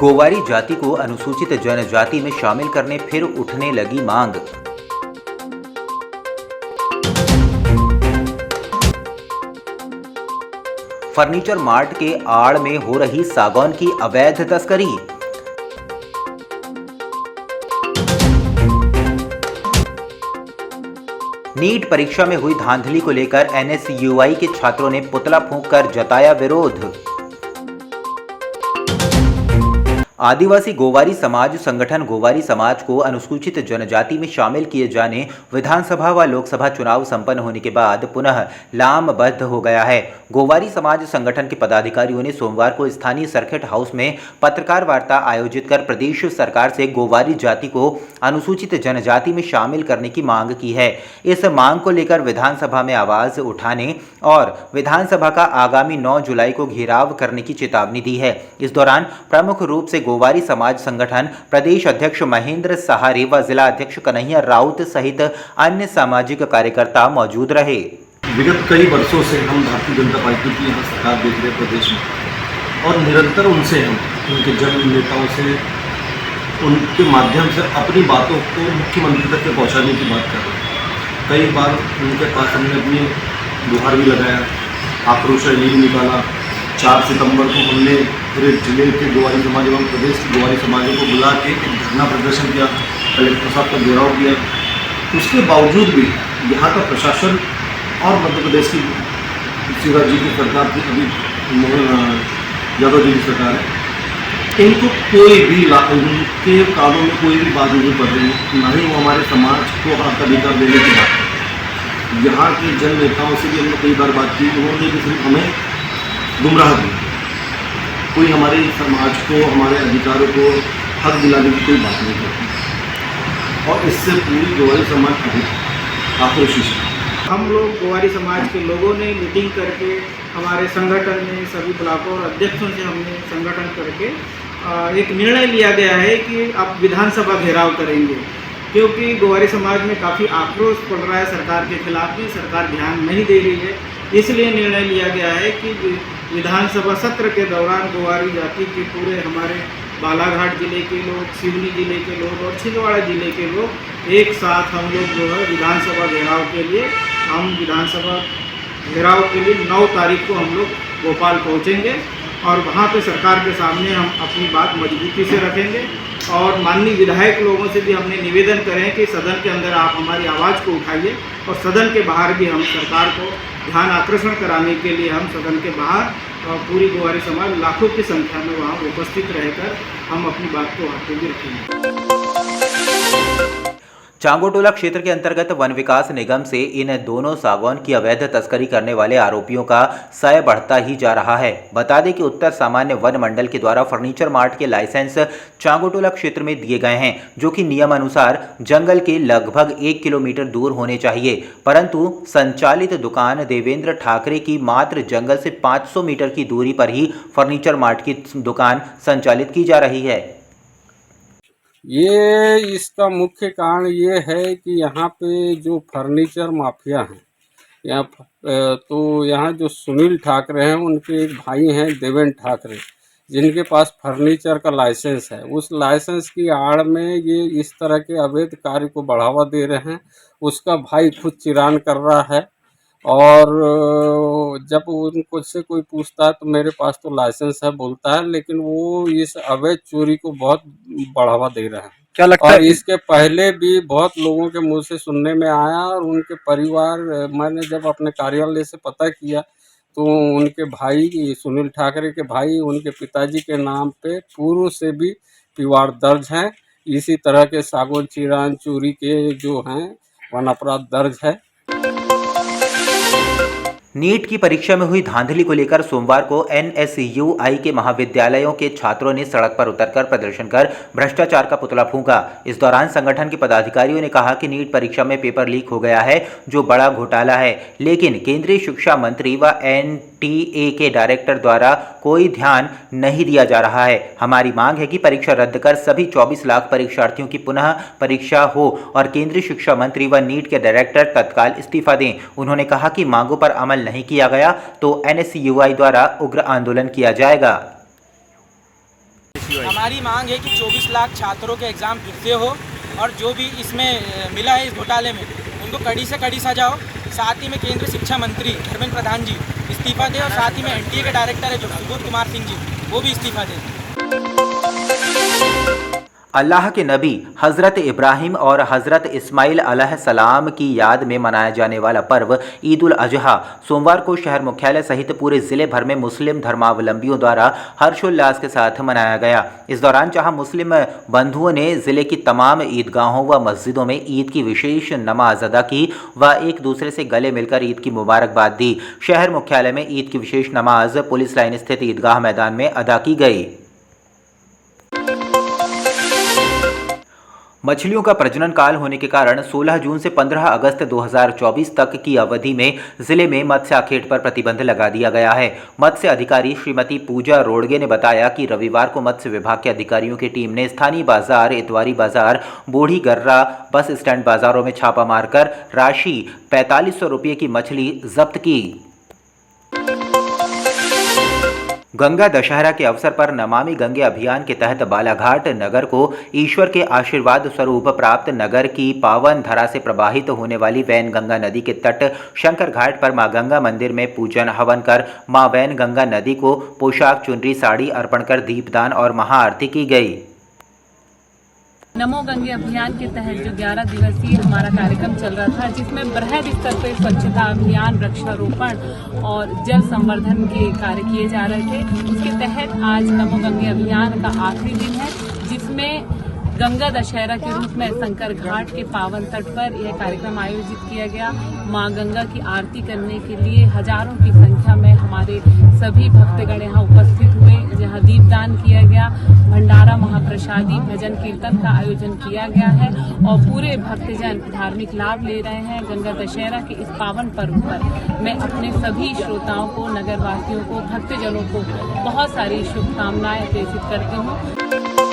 गोवारी जाति को अनुसूचित जनजाति में शामिल करने फिर उठने लगी मांग। फर्नीचर मार्ट के आड़ में हो रही सागौन की अवैध तस्करी। नीट परीक्षा में हुई धांधली को लेकर एनएसयूआई के छात्रों ने पुतला फूंककर जताया विरोध। आदिवासी गोवारी समाज संगठन गोवारी समाज को अनुसूचित जनजाति में शामिल किए जाने विधानसभा व लोकसभा चुनाव संपन्न होने के बाद पुनः लामबद्ध हो गया है। गोवारी समाज संगठन के पदाधिकारियों ने सोमवार को स्थानीय सर्किट हाउस में पत्रकार वार्ता आयोजित कर प्रदेश सरकार से गोवारी जाति को अनुसूचित जनजाति में शामिल करने की मांग की है। इस मांग को लेकर विधानसभा में आवाज उठाने और विधानसभा का आगामी 9 जुलाई को घेराव करने की चेतावनी दी है। इस दौरान प्रमुख रूप से गोवारी समाज संगठन प्रदेश अध्यक्ष महेंद्र सहारे व जिला अध्यक्ष कन्हैया राउत सहित अन्य सामाजिक कार्यकर्ता मौजूद रहे। विगत कई वर्षों से हम भारतीय जनता पार्टी की यहाँ सरकार देख रहे प्रदेश में और निरंतर उनसे हम उनके जन नेताओं से उनके माध्यम से अपनी बातों को मुख्यमंत्री तक पहुँचाने की बात कर रहे हैं। कई बार उनके पास हमने अपनी गुहार भी लगाया, आक्रोश रैली भी निकाला। 4 सितंबर को हमने पूरे जिले के गोवारी समाज एवं प्रदेश के गोवारी समाजों को बुला के एक धरना प्रदर्शन किया, कलेक्टर साहब का घेराव किया। उसके बावजूद भी यहाँ का प्रशासन और मध्य प्रदेश की शिवराज जी की सरकार की अभी यादव जी की सरकार है, इनको कोई भी उनके कानों में कोई भी बात नहीं पड़ रही है, ना ही वो हमारे समाज को हक अधिकार देने की बात है। यहाँ के जन नेताओं से भी हमने कई बार बात की, उन्होंने भी सिर्फ हमें गुमराह किया। कोई हमारे समाज को, हमारे अधिकारों को हक दिलाने की कोई बात नहीं करती और इससे पूरी गोवारी समाज आक्रोशित है। हम लोग गोवारी समाज के लोगों ने मीटिंग करके हमारे संगठन में सभी ब्लॉकों और अध्यक्षों से हमने संगठन करके एक निर्णय लिया गया है कि अब विधानसभा घेराव करेंगे, क्योंकि गोवारी समाज में काफ़ी आक्रोश पड़ रहा है सरकार के खिलाफ में, सरकार ध्यान नहीं दे रही है। इसलिए निर्णय लिया गया है कि विधानसभा सत्र के दौरान गोवारी जाति के पूरे हमारे बालाघाट जिले के लोग, सिवनी जिले के लोग और छिंदवाड़ा जिले के लोग एक साथ हम लोग जो है विधानसभा घेराव के लिए 9 तारीख को हम लोग भोपाल पहुंचेंगे और वहां पे सरकार के सामने हम अपनी बात मजबूती से रखेंगे और माननीय विधायक लोगों से भी हमने निवेदन करें कि सदन के अंदर आप हमारी आवाज़ को उठाइए और सदन के बाहर भी हम सरकार को ध्यान आकर्षण कराने के लिए हम सदन के बाहर पूरी गोवारी समाज लाखों की संख्या में वहाँ उपस्थित रहकर हम अपनी बात को आगे भी रखेंगे। चांगोटोला क्षेत्र के अंतर्गत वन विकास निगम से इन दोनों सागौन की अवैध तस्करी करने वाले आरोपियों का सय बढ़ता ही जा रहा है। बता दें कि उत्तर सामान्य वन मंडल के द्वारा फर्नीचर मार्ट के लाइसेंस चांगोटोला क्षेत्र में दिए गए हैं, जो कि नियम अनुसार जंगल के लगभग 1 किलोमीटर दूर होने चाहिए, परंतु संचालित दुकान देवेंद्र ठाकरे की मात्र जंगल से 500 मीटर की दूरी पर ही फर्नीचर मार्ट की दुकान संचालित की जा रही है। ये इसका मुख्य कारण ये है कि यहाँ पे जो फर्नीचर माफिया हैं, यहाँ जो सुनील ठाकरे हैं उनके एक भाई हैं देवेंद्र ठाकरे, जिनके पास फर्नीचर का लाइसेंस है। उस लाइसेंस की आड़ में ये इस तरह के अवैध कार्य को बढ़ावा दे रहे हैं। उसका भाई खुद चिरान कर रहा है और जब उनको से कोई पूछता है तो मेरे पास तो लाइसेंस है बोलता है, लेकिन वो इस अवैध चोरी को बहुत बढ़ावा दे रहा है। क्या लगता है? और इसके पहले भी बहुत लोगों के मुंह से सुनने में आया और उनके परिवार, मैंने जब अपने कार्यालय से पता किया तो उनके भाई सुनील ठाकरे के भाई, उनके पिताजी के नाम पे पूर्व से भी पीवार दर्ज हैं। इसी तरह के सागौन चिरान चोरी के जो हैं वन अपराध दर्ज है। नीट की परीक्षा में हुई धांधली को लेकर सोमवार को एनएसयूआई के महाविद्यालयों के छात्रों ने सड़क पर उतरकर प्रदर्शन कर भ्रष्टाचार का पुतला फूंका। इस दौरान संगठन के पदाधिकारियों ने कहा कि नीट परीक्षा में पेपर लीक हो गया है, जो बड़ा घोटाला है, लेकिन केंद्रीय शिक्षा मंत्री व एनटीए के डायरेक्टर द्वारा कोई ध्यान नहीं दिया जा रहा है। हमारी मांग है कि परीक्षा रद्द कर सभी 24 लाख परीक्षार्थियों की पुनः परीक्षा हो और केंद्रीय शिक्षा मंत्री व नीट के डायरेक्टर तत्काल इस्तीफा दें। उन्होंने कहा कि मांगों पर अमल नहीं किया गया तो एनएसयूआई द्वारा उग्र आंदोलन किया जाएगा। हमारी मांग है कि 24 लाख छात्रों के एग्ज़ाम फिर से हो और जो भी इसमें मिला है इस घोटाले में उनको कड़ी से कड़ी सजा हो। साथ ही में केंद्रीय शिक्षा मंत्री धर्मेंद्र प्रधान जी इस्तीफा दें और साथ ही में एनटीए के डायरेक्टर है जो सुबोध कुमार सिंह जी वो भी इस्तीफा दें। अल्लाह के नबी हज़रत इब्राहिम और हज़रत इस्माइल अलैहिस्सलाम की याद में मनाया जाने वाला पर्व ईद उल अजहा सोमवार को शहर मुख्यालय सहित पूरे ज़िले भर में मुस्लिम धर्मावलंबियों द्वारा हर्षोल्लास के साथ मनाया गया। इस दौरान जहां मुस्लिम बंधुओं ने ज़िले की तमाम ईदगाहों व मस्जिदों में ईद की विशेष नमाज अदा की व एक दूसरे से गले मिलकर ईद की मुबारकबाद दी। शहर मुख्यालय में ईद की विशेष नमाज पुलिस लाइन स्थित ईदगाह मैदान में अदा की गई। मछलियों का प्रजनन काल होने के कारण 16 जून से 15 अगस्त 2024 तक की अवधि में जिले में मत्स्य आखेट पर प्रतिबंध लगा दिया गया है। मत्स्य अधिकारी श्रीमती पूजा रोडगे ने बताया कि रविवार को मत्स्य विभाग के अधिकारियों की टीम ने स्थानीय बाजार, इतवारी बाजार, बूढ़ी गर्रा, बस स्टैंड बाजारों में छापा मारकर राशि 4500 रुपये की मछली जब्त की। गंगा दशहरा के अवसर पर नमामि गंगे अभियान के तहत बालाघाट नगर को ईश्वर के आशीर्वाद स्वरूप प्राप्त नगर की पावन धरा से प्रवाहित होने वाली वैन गंगा नदी के तट शंकर घाट पर मां गंगा मंदिर में पूजन हवन कर मां वैन गंगा नदी को पोशाक, चुनरी, साड़ी अर्पण कर दीपदान और महाआरती की गई। नमो गंगे अभियान के तहत जो 11 दिवसीय हमारा कार्यक्रम चल रहा था, जिसमें बृहद स्तर पर स्वच्छता अभियान, वृक्षारोपण और जल संवर्धन के कार्य किए जा रहे थे, उसके तहत आज नमो गंगे अभियान का आखिरी दिन है, जिसमें गंगा दशहरा के रूप में शंकर घाट के पावन तट पर यह कार्यक्रम आयोजित किया गया। मां गंगा की आरती करने के लिए हजारों की संख्या में हमारे सभी भक्तगण यहाँ उपस्थित हुए, जहाँ दीपदान किया गया, भंडारा, महाप्रसादी, भजन कीर्तन का आयोजन किया गया है और पूरे भक्तजन धार्मिक लाभ ले रहे हैं। गंगा दशहरा के इस पावन पर्व पर मैं अपने सभी श्रोताओं को, नगरवासियों को, भक्तजनों को बहुत सारी शुभकामनाएं प्रेषित करती हूँ।